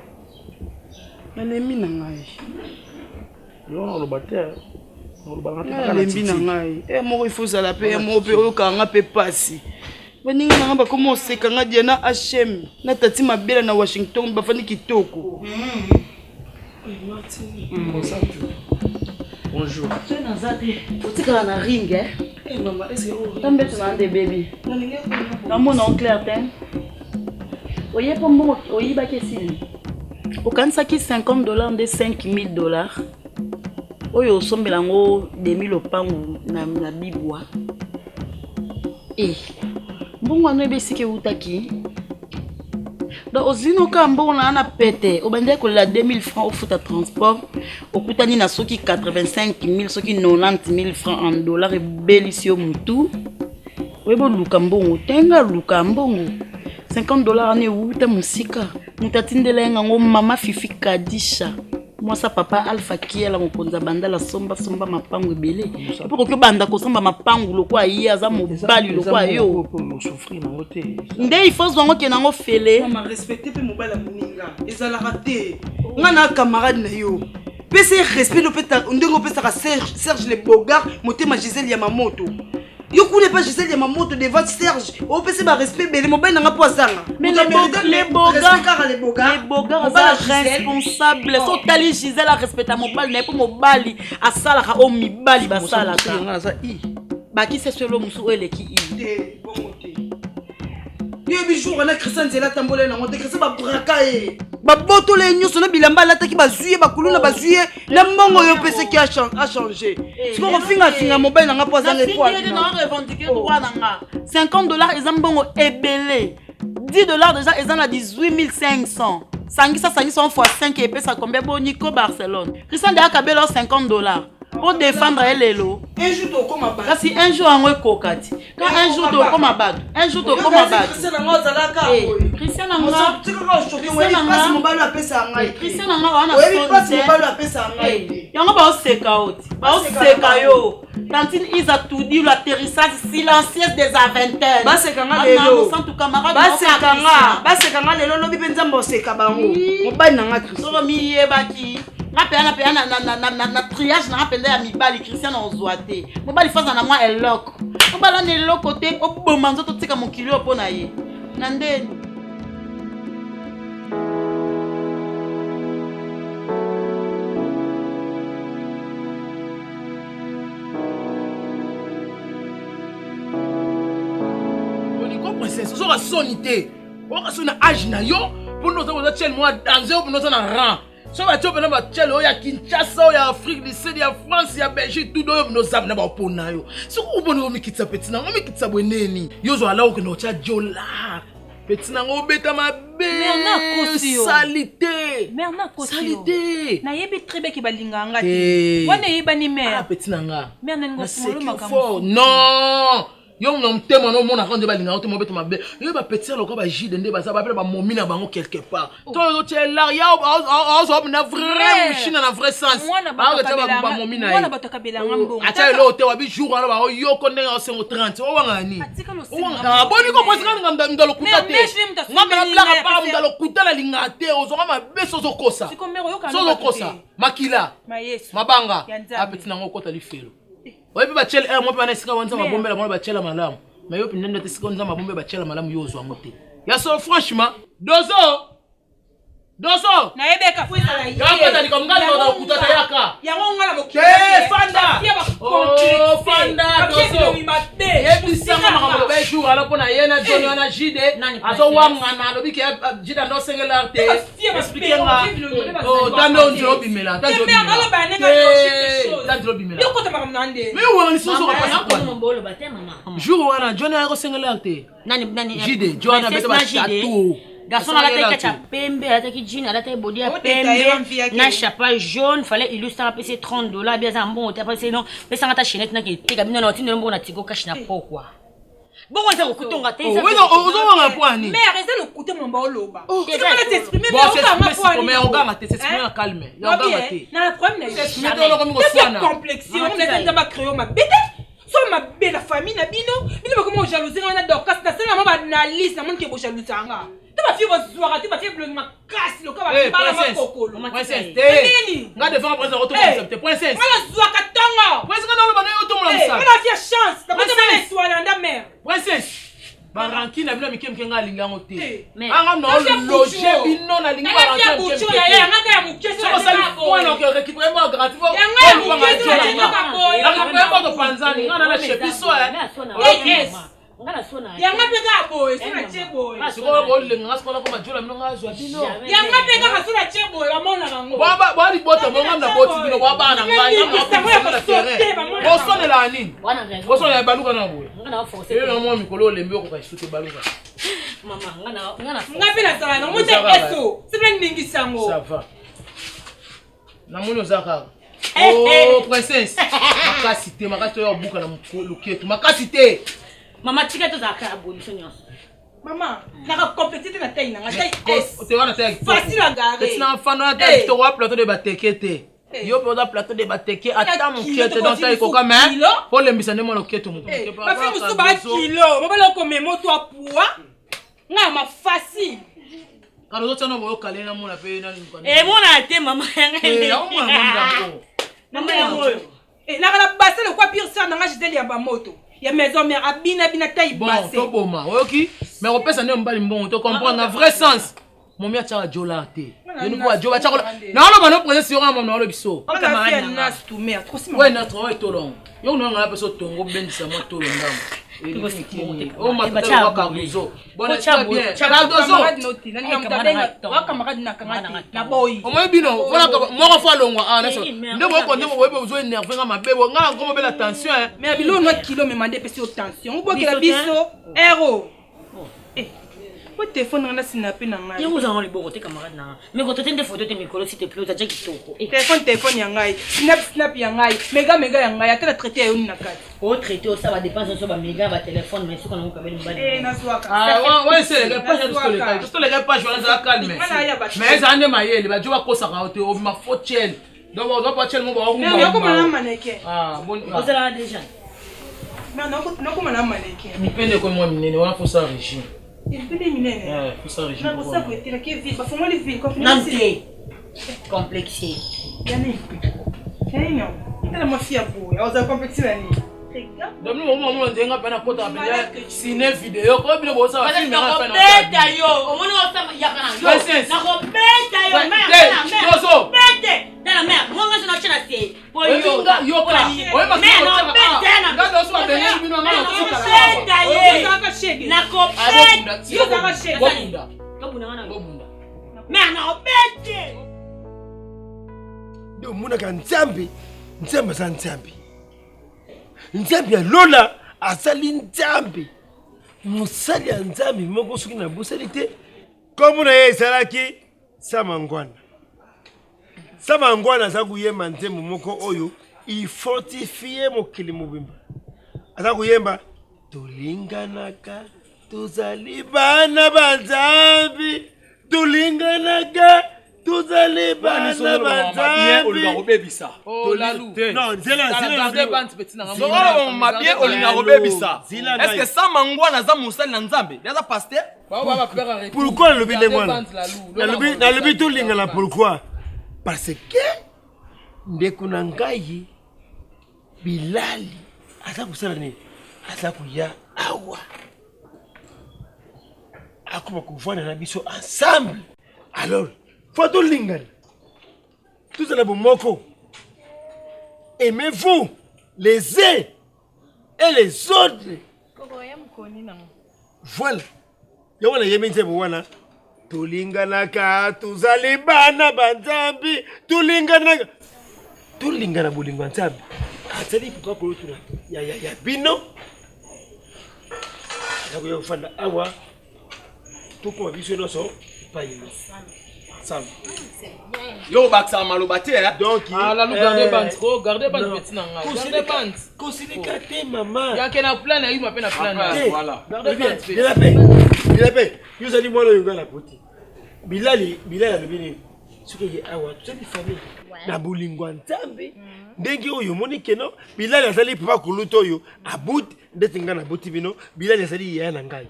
L: Na lemina ngai.
I: Yo on le battait. On le battait
L: pas la lemina ngai. E mo il faut ça la pe mo pe oluka nga pe pasi. Baninga nga ba comment c'est kanga diana HM. Na tati mabela na Washington ba fani kitoko.
I: Bonjour.
K: Tu es dans ça, tu es dans la ring, hein?
L: Eh maman, est-ce que tu
K: as des bébés? Dans mon oncle, oye pombo, oye bakesili. Okansaki $50 de $5,000. Oyo sombelango 2000 opangu na bibwa. Eh, mbongo ano ebesike utaki. Donc ozino kambo na ana pété o bande ko la 2000 francs au futa transport o kutani na soki 85,000 soki 90,000 francs en dollars et belisio mutu webo lukambongo tenga lukambongo $50 ne wuta musika mutatindela ngo mama Fifi Kadisha moi sa papa Alpha Kiela mokonza banda la somba mapangu ebele pour que banda ko somba mapangu lokwa yi aza mobali lokwa yo
I: souffrir na ngote
K: nde il faut zongo ke nango fele
L: mama respecter pe mobala muninga ezala raté ngana camarade na yo pese respect le peta ndenge pesa Serge le Bogart motema Gisèle Yamamoto
D: Yo connais pas Gisèle ya mamoto devant Serge. O pese ba respect belé mobile nanga po azanga.
E: Mais les bogas responsable. So tali Gisèle a respecté mobile na pour mobile asala ka o mibali basala ka. Baki c'est solo musu eleki i.
D: Yo bijour na Christian Zela tambolé na monte Christian ba braka e. Ba boto le nyoso na bilamba la taki ba zuye ba kuluna ba zuye na mbongo yo pese qui a changé. Siko ko finga mobile na ngapo azanga
E: quoi. Na revendiquer droit nanga. $50 ils mbongo ebelé. $10 déjà ils en a 18500. Sangisa fois 5 et ça combien bon Nico Barcelone. Christian de Akabelo $50. Pour défendre elle lo.
D: Un jour to comme abad.
E: Kasi un jour en kokati. Quand un jour to comme abad. Un jour to comme abad.
D: Christian nanga zalaka.
E: Christian nanga. Christian nanga wana sonde. Yango ba oseka oti. Ba oseka yo. Tantine Isa tout dit l'atterrissage silencieux des aventeurs.
D: Ba sekanga lelo.
E: Sans tout camarade.
D: Ba sekanga lelo lobi penza mboseka bango. Mobali nanga Christian.
E: So mi yebaki. Na triage na rappelé à mibali Christian Ozouate. Mobali faza na moi eloko. Mobala ne eloko te oboma nzoto tika mokilio pona ye. Nandeni.
J: On y comprend c'est ça la sonité. On a son âge na yo pour nous avoir tchel moi dans pour nous en rang. So ba tchopena ba tchel o ya Kinshasa o ya Afrique du Sud ya France ya Belgique tout do nos zam na ba pona yo. So ko bono mi kitsa petina, mi kitsa bweneni. Yo zo ala o ke no cha jola. Petina ngo beta mabe. Salité.
G: Merna kosi.
J: Salité.
G: Na yebi tribe ki balinga ngati. Wana yeba ni mer.
J: Ah petina nga.
G: Merna ngo simolo makambo.
J: Non. Yo no mtema no mona quand de balinga ote mobeta mabe. Yo ba petina lo ko ba jide nde ba za ba pele ba momi na bango quelque part. To te la ya o zo na vrai machine na vrai sens. Ba ba momi na.
G: Wana batakabela ngambo.
J: Acha lo te wa bi jour ala ba o yo ko ndenga o 5:30. O wanga ni. O wanga boni ko posika ngam ndalo kutate. Ngamba blaka pa ndalo kutala lingate o zo ma beso zo kosa. So kosa. Makila. Mabanga. Apetina ngo kota lifelo. Oyebi ba chele mo pe na sika wanza mabombela mo ba chela malamu. Mais yo pinenda te sika wanza mabombe ba chela malamu yo zo ngote. Ya so franchement, dozo.
G: Na yebeka fuisa la yeye.
J: Ya pata ni kamngala ndo kutata yaka.
G: Ya ngala mo.
J: Fanda. Oh fanda dozo. Yebi sanga makambo ba jour ala pona yena Johnny wana jide. Azo wanga na lobi ke jida ndo sengela arte. Expliquer nga. Oh tando njo bimela, tando bimela.
G: Yo kota makamnande.
J: Mais wo ni soso ka pasa kwa mbolo bate mama. Jour wana Johnny ako sengela arte.
K: Nani
J: jide Johnny bete ba chateau.
K: Garçon à la tête pembe, à la tête jean, à la tête body pembe, na chapeau jaune, fallait illustrer passer $30 bien un bon, après c'est non, mais ça ta chaînette na qui te cabine na tine bon na tigo cash na pourquoi. Bon on ça couteau raté ça.
J: Oui non, on va point ni.
G: Mais arrêtez le couteau mon baoloba.
K: Tu
G: vas t'exprimer
J: mais on va t'exprimer en calme.
G: Ya on va te. Na problème na. C'est complexion, on est dans ma créo ma bête. So ma belle famille na bino, bino comment jalousie on a dorcas na c'est na analyse na mon ke bo jalousie anga. Tu vas faire votre soirée, tu vas faire le casse le cas va pas la kokolo.
J: Princesse, nga devant présent auto concept princesse.
G: Ala zwa katongo.
J: Princesse nga na bana auto mo
G: ça. Ala fia chance, na bana na soirée na mère.
J: Princesse. Baranki na bino mikem kenga linga ngote. Anga no loger bino na linga baranki.
G: Anga bucho ya ye, anga ya mukese.
J: So ça lui point donc récupérer moi gratuit. Anga ya mukese panzani nga na chepi so
G: Ngana sona. Yanga peka boy, sona cheboy.
J: Siko bo le nga sikola ko majola mino nga zwa bino.
G: Yanga peka ka sona cheboy, amona kango.
J: Ba li bota mo ngam na boti bino wa ba na nga nga na terrain. Bo sone la nini? Bo sone baluka na boy.
K: Ngana forcer.
J: Yo mo mikolo lembi ko ka shute baluka.
K: Mama ngana.
G: Ngapi na sala na muta eso. Sibe ndingi sango.
J: Ça va. Na muno zaka. Oh princesse. Makasite makasite yo buka na luketu. Makasite.
K: Mama tika to za ka abolition nyonso.
G: Mama, na compétition na taille na taille.
J: Te wana taille.
G: Facile à garer.
J: C'est un fan na taille to wa plateau de batekete. Yo poza plateau de bateke ata mukete dans taille ko kama. Pour le mbisa nemo loketo mu.
G: Ba fi musu ba kilo, ba lo ko memo to poids. Na ma facile.
J: Karo zo tano mo kale na mona pe na ngwana.
K: Mona te mama yanga.
J: Ya o mwana ndako.
G: Mama ya moyo. Na kala basa le kwa pire ça na Gisèle ya ba moto. ya maison mère abina bina taille basse.
J: Bon, toboma. Oyoki, mais on peut s'en aller mbali mbongo, tu comprends dans vrai sens. Mon mia tcha jola te. Je ne vois jola tcha. Na lo bano présence sur un na lo biso.
G: On a fait nas tout mère, trop si.
J: Ouais, notre ouais tolong. Yo no ngala peso tongo ben sa mo tolong ndam. Oh ma tcha wa kabuzo. Bon tcha bien. Tcha dozo.
G: Na boy.
J: O mo bino, voilà mo fa longwa ah na so. Ndemo ko ndemo webe uzo énerver nga mabebo nga ngomo bela tension hein.
G: Mais bilo no kilo me mandé pesi tension. Ubo ke la biso héros. Au téléphone on a snappé na ngai.
K: Yango zanga liboko te camarade na. Mais quand tu des photos de Mikolo s'il te plaît, tu as kitoko.
G: Téléphone ya ngai. Snap ya ngai. Mega ya ngai. Atela traité ya yoni na kati.
K: O traité ça va dépendre sur ba méga ba téléphone mais soko na ko kabeli mbali.
G: Eh na swaka.
J: Ah ouais c'est les pages de les pages on a calme. Mais ça ande mayele ba joba kosa ka ote o ma fochel. Donc on doit pas tellement ba.
G: Mais on comme na maneke.
J: Ah bon.
K: On sera déjà.
G: Mais non comme na maneke.
J: Mi pende ko moi minene on faut ça régime.
G: Il peut déminer.
J: Ouais, faut ça régime.
G: Non, ça peut être qui vit. Bah faut moi les villes
K: complexé. Complexé.
G: Yani. Non. Elle m'a fait pour. On a complexé là ni.
J: Donc nous on ndenga bana kota bia ciné vidéo ko bino bo ça film na fa na.
K: Beta yo, o moni wa sama ya kana yo. Na ko beta yo mère.
J: Tozo.
K: Beta. Dala mère, mo nga sona chana se. Po yo.
J: Yo ka. O ma
K: mère no beta na.
J: Ngado so abenge bino na na so kala.
K: Beta ye. Na ko beta.
G: Yo za ka shege.
J: Bobunda.
K: Bobunda ngana.
J: Bobunda.
K: Mère na beta.
I: Ndio muna ka nzambi. Nzambi za nzambi. Nzambi ya lola asali nzambi. Musali ya nzambi moko soki na busali te. Comme na ye salaki samangwana. Samangwana za kuyemba nzembo moko oyo ifortifie mokili mobimba. Aza kuyemba tulinganaka tuzali bana banzambi. Tulinganaka tuzali bana banzambi.
C: Olinga robebisa.
J: Oh lalu.
I: Non, zela
J: garder bande petit na
C: ngomba. Oh mabie olinga robebisa. Est-ce que ça mangwana za musali na nzambe? Yaza pasteur?
I: Pourquoi le bilengwana? Na lebi tulingana pourquoi? Parce que ndeko na ngai Bilali aza kusala ni aza kuya awa. Akoma kuvana na biso ensemble. Alors, faut tout lingana. Tout ça la bomoko. Aimez-vous les uns et les autres. Voilà. Yawala yemenze bwana. Tulingana ka tuzali bana banzambi. Tulingana bulingwa nzambi. Atali pourquoi pour tout ya bino. Ya kufanda awa. Tuko biso no so pa yino. Sam.
C: Yo baksa maloba te
I: donc
J: la garder bande garder bande petit na nga garder bande
I: considère que maman
J: ya kena plan na yuma pe na plan
C: voilà
J: garder bande
I: il a paix yo zali mwana yo ngala poti bilali le bini suko ye awa tu sais famille na bulingwa nzambe ndenge oyo moni keno bilali azali papa kuluto yo abut ndeti ngana buti bino bilali azali ya na ngai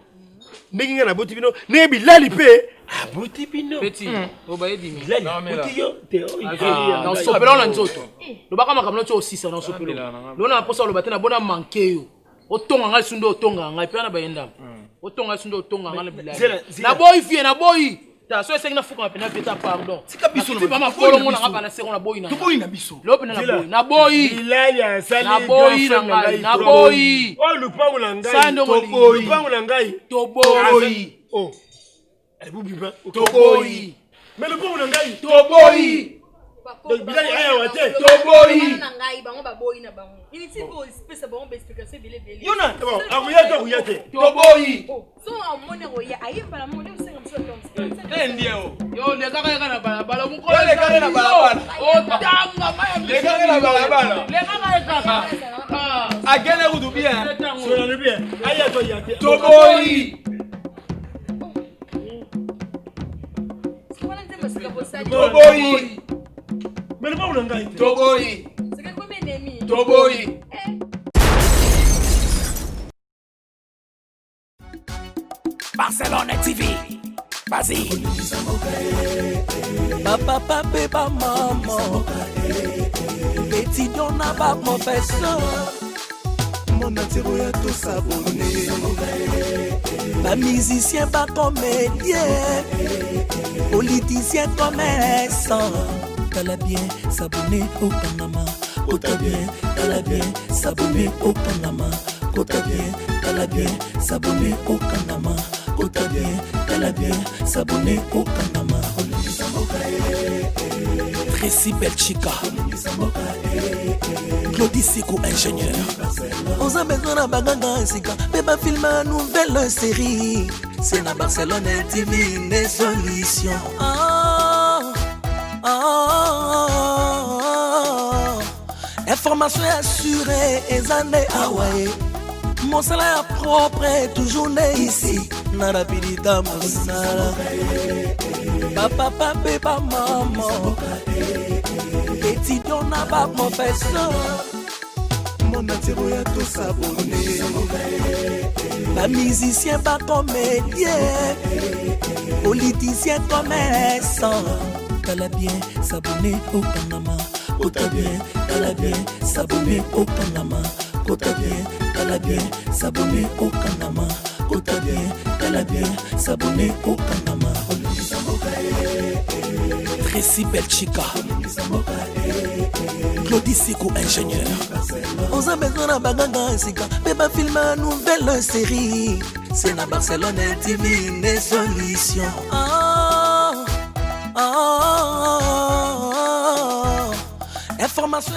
I: ndenge ngana buti bino ne bilali pe abuti bino
J: petit obaye dimi
I: bilali buti yo te
J: dans sopelo na nzoto lobaka makamno tso osisa na sopelo lona posa lobate na bona manke yo otonga ngai sundo otonga ngai pe na bayenda otonga sundo otonga ngai na bilali na boy vie na boy ta so esengi na fuka pena beta pardon
C: tika biso
J: na ba polo mona ngapa na seko na boy na
C: boy na biso
J: lope na boy
I: bilali asali
J: na boy na ngai na boy
I: oh lupangu na ngai to boy lupangu na ngai
J: to boy
I: oh Bubiba
J: to boy
I: mais lupangu na ngai
J: to boy
I: donc bilali aya wate
J: to boy
H: na ngai bango ba boy na bango ini tipo espèce bango ba explication bele
I: yona bon akuyate
J: to boy
H: so amone roya ayimba la mone usenga msolo
C: ndio
J: yo le kaka kana balabala muko
C: le kaka na balabala
J: otanga maya
C: le kaka na balabala
J: le kaka
C: agene kudu bien
I: so na bien aya to yate
C: to boy
I: to boy mais le pas ngai
C: to boy
H: c'est que comme ennemi
C: to boy
A: Barcelone TV. Vas-y.
B: Papa, papa, maman. Petit donna pas mon personne. mon atiro ya tout s'abonner. Ba musicien, ba comédien, politicien, commerçant. Tala bien, s'abonner au Panama. Kota bien, tala bien, s'abonner au Panama. Kota bien, tala bien, s'abonner au Panama. Kota bien, tala bien, s'abonner au Panama. Tracy Belchica, Claudie Sikou, ingénieur. On a besoin d'un bagage, mais pas filmer une nouvelle série. C'est dans Barcelone TV, des solutions. Information assurée, et années Hawaii. Mon salaire propre est toujours né ici. Nara pilita masala. Papa, papa, maman. Étudiant n'a pas professeur. Mon atiro ya tout s'abonner. Pas musicien, pas comédien. Politicien, commerçant. Tala bien, s'abonner au Panama. Kota bien, tala bien, s'abonner au Panama. Kota bien, tala bien, s'abonner au Panama. Kota bien, tala bien, s'abonner au Panama. Tracy Belchica, Claudie Sikou, ingénieur. On a besoin d'un bagage, mais pas filmer une nouvelle série. C'est dans Barcelone TV, des solutions. Information